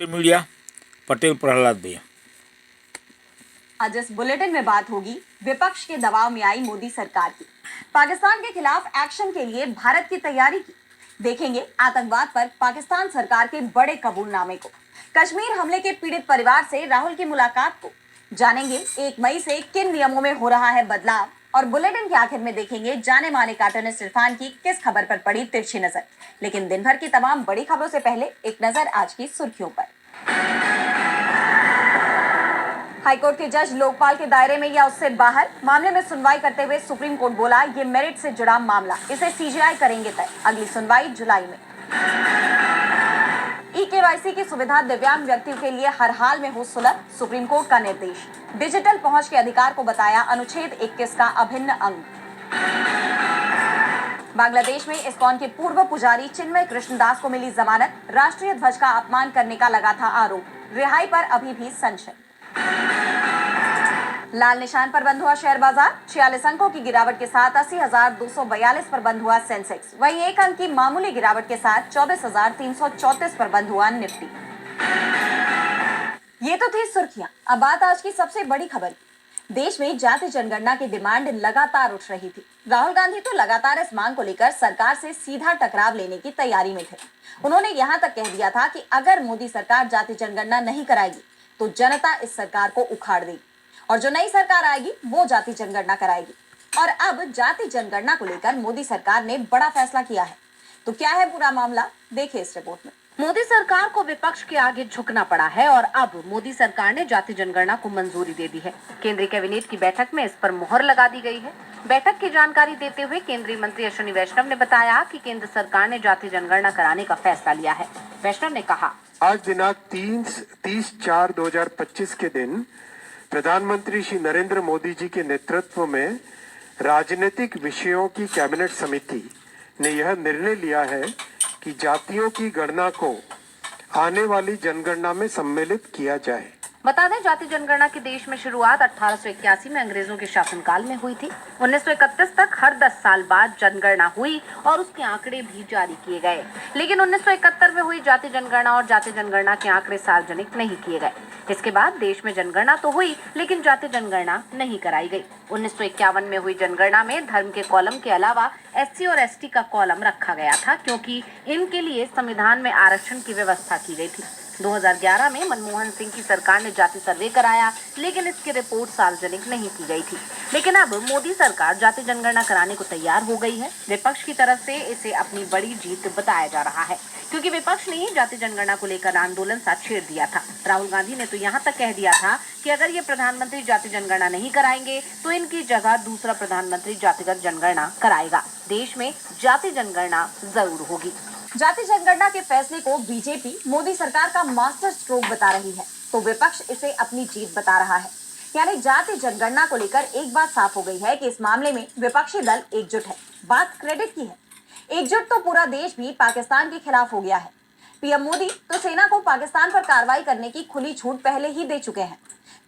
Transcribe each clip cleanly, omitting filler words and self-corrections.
Media Patel Prahlad भैया। आज इस बुलेटिन में बात होगी विपक्ष के दबाव में आई मोदी सरकार की, पाकिस्तान के खिलाफ एक्शन के लिए भारत की तैयारी की, देखेंगे आतंकवाद पर पाकिस्तान सरकार के बड़े कबूलनामे को, कश्मीर हमले के पीड़ित परिवार से राहुल की मुलाकात को, जानेंगे 1 मई से किन नियमों में हो रहा है बदलाव, और बुलेटिन के आखिर में देखेंगे जाने माने कार्टूनिस्ट इरफान की किस खबर पर पड़ी तिरछी नजर। लेकिन दिन भर की तमाम बड़ी खबरों से पहले एक नजर आज की सुर्खियों पर। हाईकोर्ट के जज लोकपाल के दायरे में या उससे बाहर, मामले में सुनवाई करते हुए सुप्रीम कोर्ट बोला ये मेरिट से जुड़ा मामला, इसे सीजीआई करेंगे तय, अगली सुनवाई जुलाई में। ई-केवाईसी की सुविधा दिव्यांग व्यक्तियों के लिए हर हाल में हो सुलभ, सुप्रीम कोर्ट का निर्देश। डिजिटल पहुंच के अधिकार को बताया अनुच्छेद 21 का अभिन्न अंग। बांग्लादेश में इस्कॉन के पूर्व पुजारी चिन्मय कृष्णदास को मिली जमानत, राष्ट्रीय ध्वज का अपमान करने का लगा था आरोप, रिहाई पर अभी भी संशय। लाल निशान पर बंद हुआ शेयर बाजार, 46 अंकों की गिरावट के साथ 80,242 पर बंद हुआ सेंसेक्स, वहीं 1 अंक की मामूली गिरावट के साथ 24,334 पर बंद हुआ निफ्टी। ये तो थी सुर्खियां, अब बात आज की सबसे बड़ी खबर की। देश में जाति जनगणना की डिमांड लगातार उठ रही थी। राहुल गांधी तो लगातार इस मांग को लेकर सरकार से सीधा टकराव लेने की तैयारी में थे। उन्होंने यहां तक कह दिया था कि अगर मोदी सरकार जाति जनगणना नहीं कराएगी तो जनता इस सरकार को उखाड़ देगी और जो नई सरकार आएगी वो जाति जनगणना कराएगी। और अब जाति जनगणना को लेकर मोदी सरकार ने बड़ा फैसला किया है। तो क्या है पूरा मामला, देखिए इस रिपोर्ट में। मोदी सरकार को विपक्ष के आगे झुकना पड़ा है और अब मोदी सरकार ने जाति जनगणना को मंजूरी दे दी है। केंद्रीय कैबिनेट की बैठक में इस पर मुहर लगा दी गई है। बैठक की जानकारी देते हुए केंद्रीय मंत्री अश्विनी वैष्णव ने बताया कि केंद्र सरकार ने जाति जनगणना कराने का फैसला लिया है। वैष्णव ने कहा, आज दिनांक 30/4/2025 के दिन प्रधानमंत्री श्री नरेंद्र मोदी जी के नेतृत्व में राजनीतिक विषयों की कैबिनेट समिति ने यह निर्णय लिया है कि जातियों की गणना को आने वाली जनगणना में सम्मिलित किया जाए। बता दें, जाति जनगणना की देश में शुरुआत 1881 में अंग्रेजों के शासनकाल में हुई थी। 1931 तक हर 10 साल बाद जनगणना हुई और उसके आंकड़े भी जारी किए गए। लेकिन 1971 में हुई जाति जनगणना और जाति जनगणना के आंकड़े सार्वजनिक नहीं किए गए। इसके बाद देश में जनगणना तो हुई लेकिन जाति जनगणना नहीं कराई गई। 1951 में हुई जनगणना में धर्म के कॉलम के अलावा SC और ST का कॉलम रखा गया था, क्योंकि इनके लिए संविधान में आरक्षण की व्यवस्था की गई थी। 2011 में मनमोहन सिंह की सरकार ने जाति सर्वे कराया, लेकिन इसकी रिपोर्ट सार्वजनिक नहीं की गई थी। लेकिन अब मोदी सरकार जाति जनगणना कराने को तैयार हो गई है। विपक्ष की तरफ से इसे अपनी बड़ी जीत बताया जा रहा है, क्योंकि विपक्ष ने ही जाति जनगणना को लेकर आंदोलन सा छेड़ दिया था। राहुल गांधी ने तो यहाँ तक कह दिया था कि अगर ये प्रधानमंत्री जाति जनगणना नहीं कराएंगे तो इनकी जगह दूसरा प्रधानमंत्री जातिगत जनगणना कराएगा। देश में जाति जनगणना जरूर होगी। जाति जनगणना के फैसले को बीजेपी मोदी सरकार का मास्टर स्ट्रोक बता रही है, तो विपक्ष इसे अपनी जीत बता रहा है। यानी जाति जनगणना को लेकर एक बात साफ हो गई है कि इस मामले में विपक्षी दल एकजुट है। बात क्रेडिट की है, एकजुट तो पूरा देश भी पाकिस्तान के खिलाफ हो गया है। पीएम मोदी तो सेना को पाकिस्तान पर कार्रवाई करने की खुली छूट पहले ही दे चुके हैं।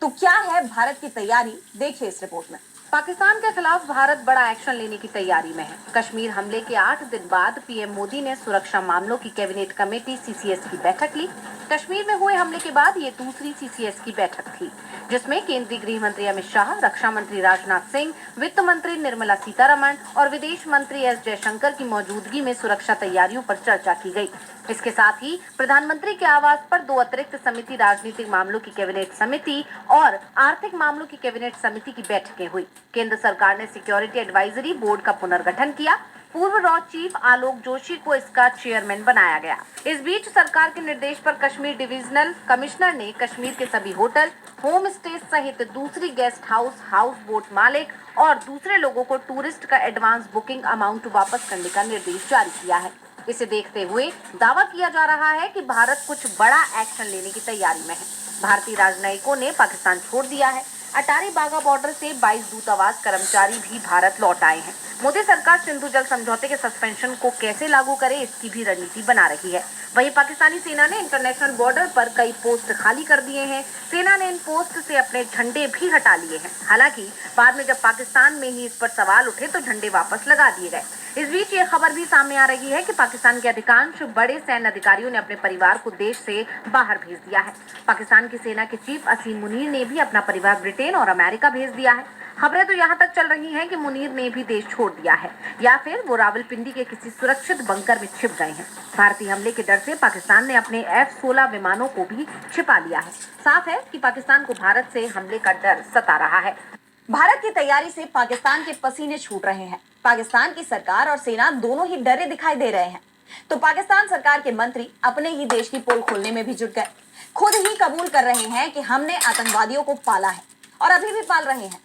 तो क्या है भारत की तैयारी, देखिए इस रिपोर्ट में। पाकिस्तान के खिलाफ भारत बड़ा एक्शन लेने की तैयारी में है। कश्मीर हमले के 8 दिन बाद पीएम मोदी ने सुरक्षा मामलों की कैबिनेट कमेटी CCS की बैठक ली। कश्मीर में हुए हमले के बाद ये दूसरी CCS की बैठक थी, जिसमें केंद्रीय गृह मंत्री अमित शाह, रक्षा मंत्री राजनाथ सिंह, वित्त मंत्री निर्मला सीतारमण और विदेश मंत्री S जयशंकर की मौजूदगी में सुरक्षा तैयारियों पर चर्चा की गई। इसके साथ ही प्रधानमंत्री के आवास पर 2 अतिरिक्त समिति, राजनीतिक मामलों की कैबिनेट समिति और आर्थिक मामलों की कैबिनेट समिति की बैठकें हुई। केंद्र सरकार ने सिक्योरिटी एडवाइजरी बोर्ड का पुनर्गठन किया। पूर्व रॉ चीफ आलोक जोशी को इसका चेयरमैन बनाया गया। इस बीच सरकार के निर्देश पर कश्मीर डिविजनल कमिश्नर ने कश्मीर के सभी होटल, होम स्टे सहित दूसरी गेस्ट हाउस, हाउस बोट मालिक और दूसरे लोगों को टूरिस्ट का एडवांस बुकिंग अमाउंट वापस करने का निर्देश जारी किया है। इसे देखते हुए दावा किया जा रहा है कि भारत कुछ बड़ा एक्शन लेने की तैयारी में है। भारतीय राजनयिकों ने पाकिस्तान छोड़ दिया है। अटारी बाघा बॉर्डर से 22 दूतावास कर्मचारी भी भारत लौट आए हैं। मोदी सरकार सिंधु जल समझौते के सस्पेंशन को कैसे लागू करे, इसकी भी रणनीति बना रही है। वहीं पाकिस्तानी सेना ने इंटरनेशनल बॉर्डर पर कई पोस्ट खाली कर दिए हैं। सेना ने इन पोस्ट से अपने झंडे भी हटा लिए हैं। हालांकि बाद में जब पाकिस्तान में ही इस पर सवाल उठे तो झंडे वापस लगा दिए गए। इस बीच ये खबर भी सामने आ रही है कि पाकिस्तान के अधिकांश बड़े सैन्य अधिकारियों ने अपने परिवार को देश से बाहर भेज दिया है। पाकिस्तान की सेना के चीफ असीम मुनीर ने भी अपना परिवार ब्रिटेन और अमेरिका भेज दिया है। खबरें तो यहाँ तक चल रही हैं कि मुनीर ने भी देश छोड़ दिया है या फिर वो रावलपिंडी के किसी सुरक्षित बंकर में छिप गए हैं। भारतीय हमले के डर से पाकिस्तान ने अपने F-16 विमानों को भी छिपा लिया है। साफ है कि पाकिस्तान को भारत से हमले का डर सता रहा है। भारत की तैयारी से पाकिस्तान के पसीने छूट रहे हैं। पाकिस्तान की सरकार और सेना दोनों ही डरे दिखाई दे रहे हैं। तो पाकिस्तान सरकार के मंत्री अपने ही देश की पोल खोलने में भी जुट गए। खुद ही कबूल कर रहे हैं कि हमने आतंकवादियों को पाला है और अभी भी पाल रहे हैं।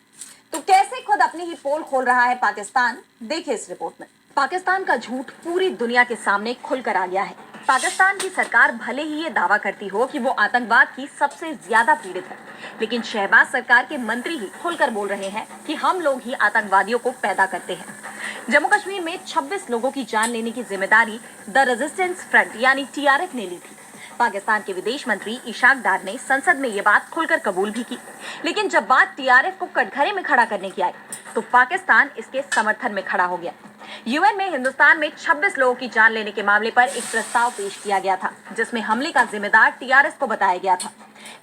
तो कैसे खुद अपनी ही पोल खोल रहा है पाकिस्तान, देखिए इस रिपोर्ट में। पाकिस्तान का झूठ पूरी दुनिया के सामने खुलकर आ गया है। पाकिस्तान की सरकार भले ही ये दावा करती हो कि वो आतंकवाद की सबसे ज्यादा पीड़ित है, लेकिन शहबाज सरकार के मंत्री ही खुलकर बोल रहे हैं कि हम लोग ही आतंकवादियों को पैदा करते हैं। जम्मू कश्मीर में 26 लोगों की जान लेने की जिम्मेदारी द रेजिस्टेंस फ्रंट यानी TRF ने ली थी। पाकिस्तान के विदेश मंत्री इशाक डार ने संसद में ये बात खुलकर कबूल भी की, लेकिन जब बात TRF को कटघरे में खड़ा करने की आई तो पाकिस्तान इसके समर्थन में खड़ा हो गया। UN में हिंदुस्तान में 26 लोगों की जान लेने के मामले पर एक प्रस्ताव पेश किया गया था, जिसमें हमले का जिम्मेदार TRF को बताया गया था।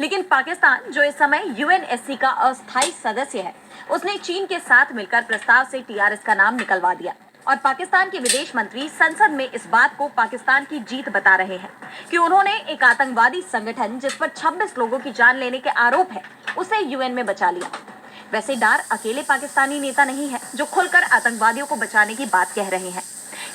लेकिन पाकिस्तान, जो इस समय UNSC का अस्थायी सदस्य है, उसने चीन के साथ मिलकर प्रस्ताव से TRF का नाम निकलवा दिया और पाकिस्तान के विदेश मंत्री संसद में इस बात को पाकिस्तान की जीत बता रहे हैं कि उन्होंने एक आतंकवादी संगठन जिस पर 26 लोगों की जान लेने के आरोप है, उसे UN में बचा लिया। वैसे डार अकेले पाकिस्तानी नेता नहीं है जो खुलकर आतंकवादियों को बचाने की बात कह रहे हैं।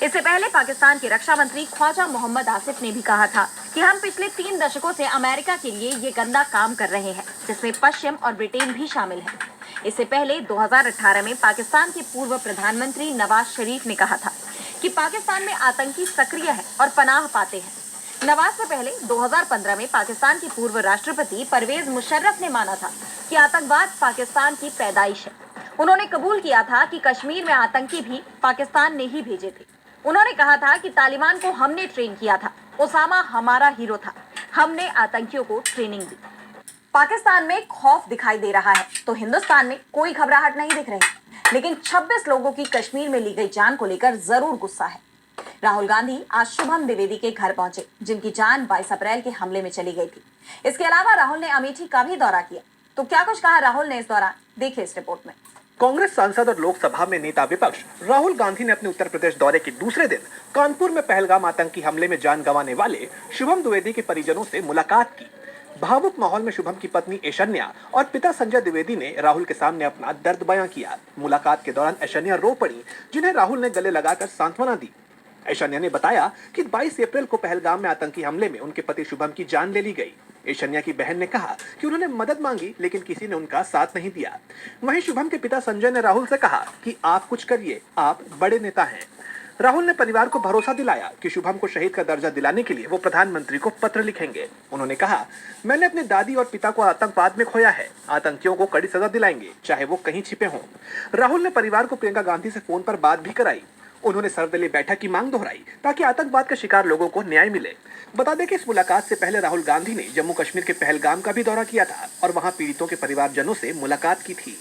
इससे पहले पाकिस्तान के रक्षा मंत्री ख्वाजा मोहम्मद आसिफ ने भी कहा था कि हम पिछले 3 दशकों से अमेरिका के लिए ये गंदा काम कर रहे हैं, जिसमें पश्चिम और ब्रिटेन भी शामिल है। इससे पहले 2018 में पाकिस्तान के पूर्व प्रधानमंत्री नवाज शरीफ ने कहा था कि पाकिस्तान में आतंकी सक्रिय है और पनाह पाते हैं। नवाज से पहले 2015 में पाकिस्तान के पूर्व राष्ट्रपति परवेज मुशर्रफ ने माना था कि आतंकवाद पाकिस्तान की पैदाइश है। उन्होंने कबूल किया था कि कश्मीर में आतंकी भी पाकिस्तान ने ही भेजे थे। उन्होंने कहा था कि तालिबान को हमने ट्रेन किया था, ओसामा हमारा हीरो था, हमने आतंकियों को ट्रेनिंग दी। पाकिस्तान में खौफ दिखाई दे रहा है तो हिंदुस्तान में कोई घबराहट नहीं दिख रही, लेकिन 26 लोगों की कश्मीर में ली गई जान को लेकर जरूर गुस्सा है। राहुल गांधी आज शुभम द्विवेदी के घर पहुंचे, जिनकी जान 22 अप्रैल के हमले में चली गई थी। इसके अलावा राहुल ने अमेठी का भी दौरा किया। तो क्या कुछ कहा राहुल ने इस दौरान, देखिए इस रिपोर्ट में। कांग्रेस सांसद और लोकसभा में नेता विपक्ष राहुल गांधी ने अपने उत्तर प्रदेश दौरे के दूसरे दिन कानपुर में पहलगाम आतंकी हमले में जान गंवाने वाले शुभम द्विवेदी के परिजनों से मुलाकात की। भावुक माहौल में शुभम की पत्नी ऐशन्या और पिता संजय द्विवेदी ने राहुल के सामने अपना दर्द बयां किया। मुलाकात के दौरान ऐशन्या रो पड़ी, जिन्हें राहुल ने गले लगाकर सांत्वना दी। ऐशन्या ने बताया कि 22 अप्रैल को पहलगाम में आतंकी हमले में उनके पति शुभम की जान ले ली गई। ऐशन्या की बहन ने कहा कि उन्होंने मदद मांगी, लेकिन किसी ने उनका साथ नहीं दिया। वहीं शुभम के पिता संजय ने राहुल से कहा कि आप कुछ करिए, आप बड़े नेता हैं। राहुल ने परिवार को भरोसा दिलाया कि शुभम को शहीद का दर्जा दिलाने के लिए वो प्रधानमंत्री को पत्र लिखेंगे। उन्होंने कहा, मैंने अपनी दादी और पिता को आतंकवाद में खोया है, आतंकियों को कड़ी सजा दिलाएंगे, चाहे वो कहीं छिपे हों। राहुल ने परिवार को प्रियंका गांधी से फोन पर बात भी कराई। उन्होंने सर्वदलीय बैठक की मांग दोहराई ताकि आतंकवाद के शिकार लोगों को न्याय मिले। बता दें कि इस मुलाकात से पहले राहुल गांधी ने जम्मू कश्मीर के पहलगाम का भी दौरा किया था और वहां पीड़ितों के परिवारजनों से मुलाकात की थी।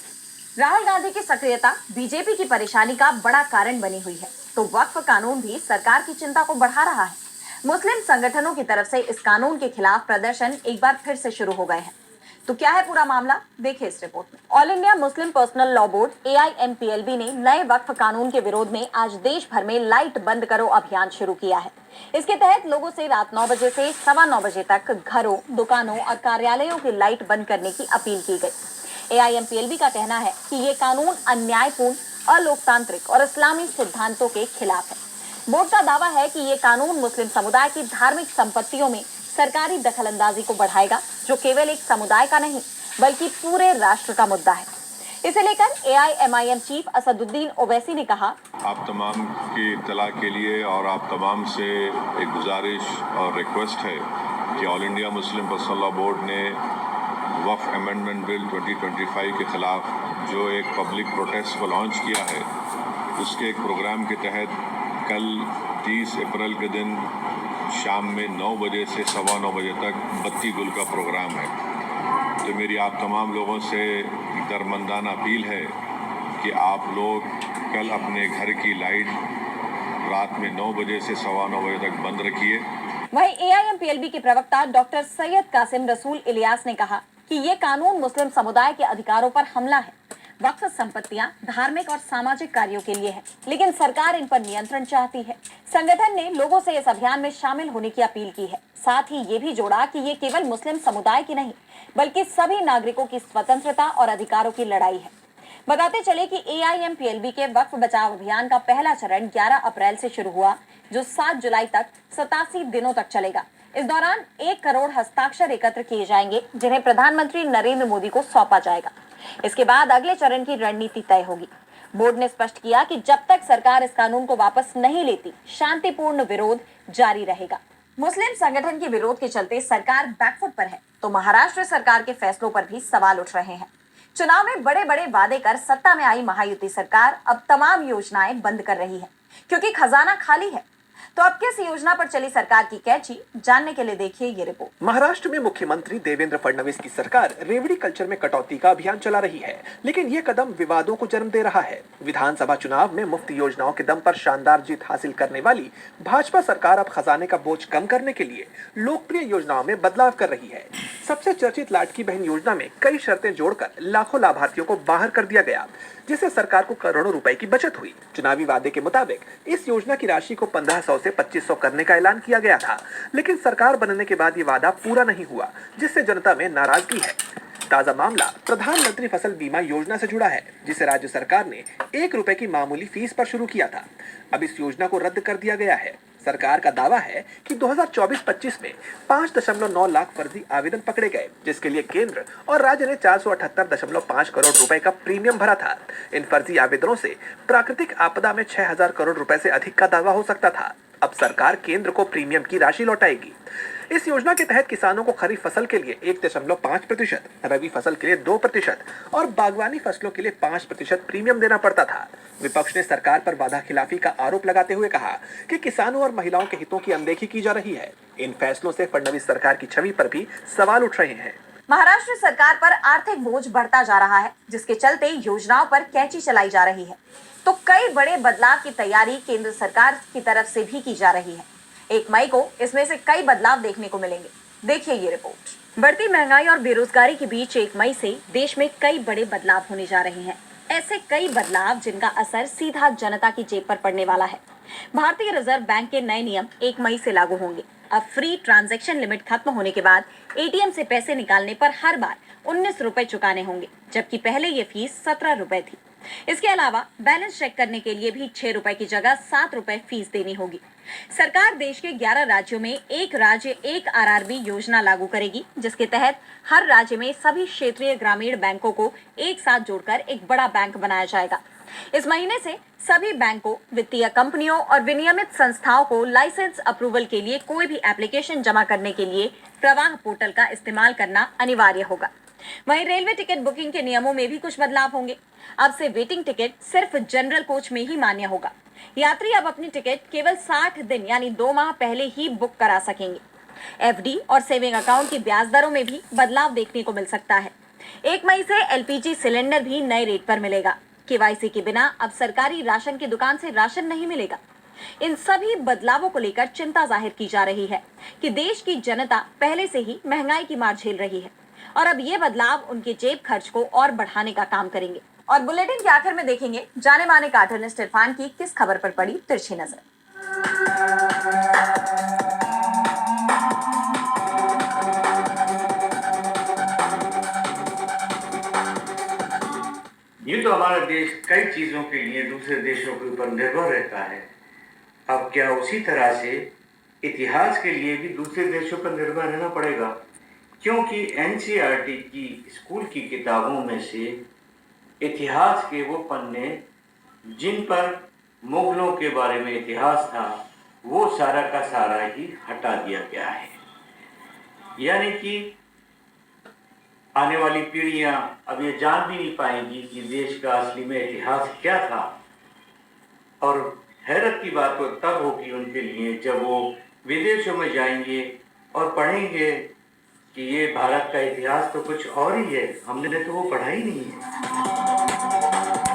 राहुल गांधी की सक्रियता बीजेपी की परेशानी का बड़ा कारण बनी हुई है, तो वक्फ कानून भी सरकार की चिंता को बढ़ा रहा है। मुस्लिम संगठनों की तरफ से इस कानून के खिलाफ प्रदर्शन एक बार फिर से शुरू हो गए हैं। तो क्या है पूरा मामला, देखिए इस रिपोर्ट में। All India Muslim personal law board AIMPLB ने नए वक्फ कानून के विरोध में आज देश भर में लाइट बंद करो अभियान शुरू किया है। इसके तहत लोगों से रात 9 बजे से 9:15 बजे तक घरों, दुकानों और कार्यालयों की लाइट बंद करने की अपील की गई। AIMPLB का कहना है कि ये कानून अन्यायपूर्ण, अलोकतांत्रिक और इस्लामी सिद्धांतों के खिलाफ है। बोर्ड का दावा है कि ये कानून मुस्लिम समुदाय की धार्मिक संपत्तियों में सरकारी दखलंदाजी को बढ़ाएगा, जो केवल एक समुदाय का नहीं बल्कि पूरे राष्ट्र का मुद्दा है। इसे लेकर AIMIM चीफ असदुद्दीन ओवैसी ने कहा, आप तमाम की इत्तला के लिए और आप तमाम से एक गुजारिश और रिक्वेस्ट है कि all India Muslim personal law board ने वक्फ अमेंडमेंट बिल 2025 के खिलाफ जो एक पब्लिक प्रोटेस्ट को लॉन्च किया है, उसके एक प्रोग्राम के तहत कल 30 अप्रैल के दिन शाम में 9 बजे से 9:15 बजे तक बत्ती गुल का प्रोग्राम है। तो मेरी आप तमाम लोगों से दरमंदाना अपील है कि आप लोग कल अपने घर की लाइट रात में 9 बजे से 9:15 बजे तक बंद रखिए। वहीं एआईएमपीएलबी के प्रवक्ता डॉक्टर सैयद कासिम रसूल इलियास ने कहा कि ये कानून मुस्लिम समुदाय के अधिकारों पर हमला है। वक्फ संपत्तियां धार्मिक और सामाजिक कार्यों के लिए है, लेकिन सरकार इन पर नियंत्रण चाहती है। संगठन ने लोगों से इस अभियान में शामिल होने की अपील की है। साथ ही ये भी जोड़ा कि ये केवल मुस्लिम समुदाय की नहीं, बल्कि सभी नागरिकों की स्वतंत्रता और अधिकारों की लड़ाई है। बताते चले कि एआईएमपीएलबी के वक्फ बचाव अभियान का पहला चरण 11 अप्रैल से शुरू हुआ, जो 7 जुलाई तक 87 दिनों तक चलेगा। इस दौरान 1 करोड़ हस्ताक्षर एकत्र किए जाएंगे, जिन्हें प्रधानमंत्री नरेंद्र मोदी को सौंपा जाएगा। इसके बाद अगले चरण की रणनीति तय होगी। बोर्ड ने स्पष्ट किया कि जब तक सरकार इस कानून को वापस नहीं लेती, शांतिपूर्ण विरोध जारी रहेगा। मुस्लिम संगठन के विरोध के चलते सरकार बैकफुट पर है, तो महाराष्ट्र सरकार के फैसलों पर भी सवाल उठ रहे हैं। चुनाव में बड़े बड़े वादे कर सत्ता में आई महायुति सरकार अब तमाम योजनाएं बंद कर रही है, क्योंकि खजाना खाली है। तो अब किस योजना पर चली सरकार की कैची, जानने के लिए देखिए ये रिपोर्ट। महाराष्ट्र में मुख्यमंत्री देवेंद्र फडणवीस की सरकार रेवड़ी कल्चर में कटौती का अभियान चला रही है, लेकिन ये कदम विवादों को जन्म दे रहा है। विधानसभा चुनाव में मुफ्त योजनाओं के दम पर शानदार जीत हासिल करने वाली भाजपा सरकार अब खजाने का बोझ कम करने के लिए लोकप्रिय योजनाओं में बदलाव कर रही है। सबसे चर्चित लाडकी बहन योजना में कई शर्तें जोड़कर लाखों लाभार्थियों को बाहर कर दिया गया, जिससे सरकार को करोड़ों रुपए की बचत हुई। चुनावी वादे के मुताबिक इस योजना की राशि को 1500 से 2500 करने का ऐलान किया गया था, लेकिन सरकार बनने के बाद ये वादा पूरा नहीं हुआ, जिससे जनता में नाराजगी है। ताजा मामला प्रधानमंत्री फसल बीमा योजना से जुड़ा है, जिसे राज्य सरकार ने 1 रुपए की मामूली फीस पर शुरू किया था। अब इस योजना को रद्द कर दिया गया है। सरकार का दावा है कि 2024-25 में 5.9 लाख फर्जी आवेदन पकड़े गए, जिसके लिए केंद्र और राज्य ने 478.5 करोड़ रुपए का प्रीमियम भरा था। इन फर्जी आवेदनों से प्राकृतिक आपदा में 6000 करोड़ रुपए से अधिक का दावा हो सकता था। अब सरकार केंद्र को प्रीमियम की राशि लौटाएगी। इस योजना के तहत किसानों को खरीफ फसल के लिए 1.5%, रबी फसल के लिए 2% और बागवानी फसलों के लिए 5% प्रीमियम देना पड़ता था। विपक्ष ने सरकार पर वादा खिलाफी का आरोप लगाते हुए कहा कि किसानों और महिलाओं के हितों की अनदेखी की जा रही है। इन फैसलों से फडणवीस सरकार की छवि पर भी सवाल उठ रहे हैं। महाराष्ट्र सरकार पर आर्थिक बोझ बढ़ता जा रहा है, जिसके चलते योजनाओं पर कैंची चलाई जा रही है। तो कई बड़े बदलाव की तैयारी केंद्र सरकार की तरफ से भी की जा रही है। 1 मई को इसमें से कई बदलाव देखने को मिलेंगे। देखिए ये रिपोर्ट। बढ़ती महंगाई और बेरोजगारी के बीच 1 मई से देश में कई बड़े बदलाव होने जा रहे हैं। ऐसे कई बदलाव जिनका असर सीधा जनता की जेब पर पड़ने वाला है। भारतीय रिजर्व बैंक के नए नियम 1 मई से लागू होंगे। अब फ्री ट्रांजैक्शन लिमिट खत्म होने के बाद एटीएम से पैसे निकालने पर हर बार 19 रुपए चुकाने होंगे, जबकि पहले ये फीस 17 रुपए थी। इसके अलावा बैलेंस चेक करने के लिए भी 6 रुपए की जगह 7 रुपए फीस देनी होगी। सरकार देश के 11 राज्यों में एक राज्य एक आरआरबी योजना लागू करेगी, जिसके तहत हर राज्य में सभी क्षेत्रीय ग्रामीण बैंकों को एक साथ जोड़कर एक बड़ा बैंक बनाया जाएगा। इस महीने से सभी बैंकों, वित्तीय कंपनियों और विनियमित संस्थाओं को लाइसेंस अप्रूवल के लिए कोई भी एप्लीकेशन जमा करने के लिए प्रवाह पोर्टल का इस्तेमाल करना अनिवार्य होगा। वहीं रेलवे टिकट बुकिंग के नियमों में भी कुछ बदलाव होंगे। अब से वेटिंग टिकट सिर्फ जनरल कोच में ही मान्य होगा। यात्री अब अपनी टिकट केवल 60 दिन यानी 2 माह पहले ही बुक करा सकेंगे। एफडी और सेविंग अकाउंट की ब्याज दरों में भी बदलाव देखने को मिल सकता है। 1 मई से एलपीजी सिलेंडर भी नए रेट पर मिलेगा। केवाईसी के बिना अब सरकारी राशन की दुकान से राशन नहीं मिलेगा। इन सभी बदलावों को लेकर चिंता जाहिर की जा रही है कि देश की जनता पहले से ही महंगाई की मार झेल रही है और अब ये बदलाव उनके जेब खर्च को और बढ़ाने का काम करेंगे। और बुलेटिन के आखिर में देखेंगे जाने माने कार्टूनिस्ट इरफान की किस खबर पर पड़ी तिरछी नजर। ये तो हमारा देश कई चीजों के लिए दूसरे देशों के ऊपर निर्भर रहता है। अब क्या उसी तरह से इतिहास के लिए भी दूसरे देशों पर निर्भर रहना पड़ेगा? क्योंकि एनसीईआरटी की स्कूल की किताबों में से इतिहास के वो पन्ने जिन पर मुगलों के बारे में इतिहास था, वो सारा का सारा ही हटा दिया गया है। यानी कि आने वाली पीढ़ियां अब ये जान भी नहीं पाएंगी कि देश का असली में इतिहास क्या था। और हैरत की बात तो तब होगी उनके लिए जब वो विदेशों में जाएंगे और पढ़ेंगे कि ये भारत का इतिहास तो कुछ और ही है, हमने तो वो पढ़ा ही नहीं है।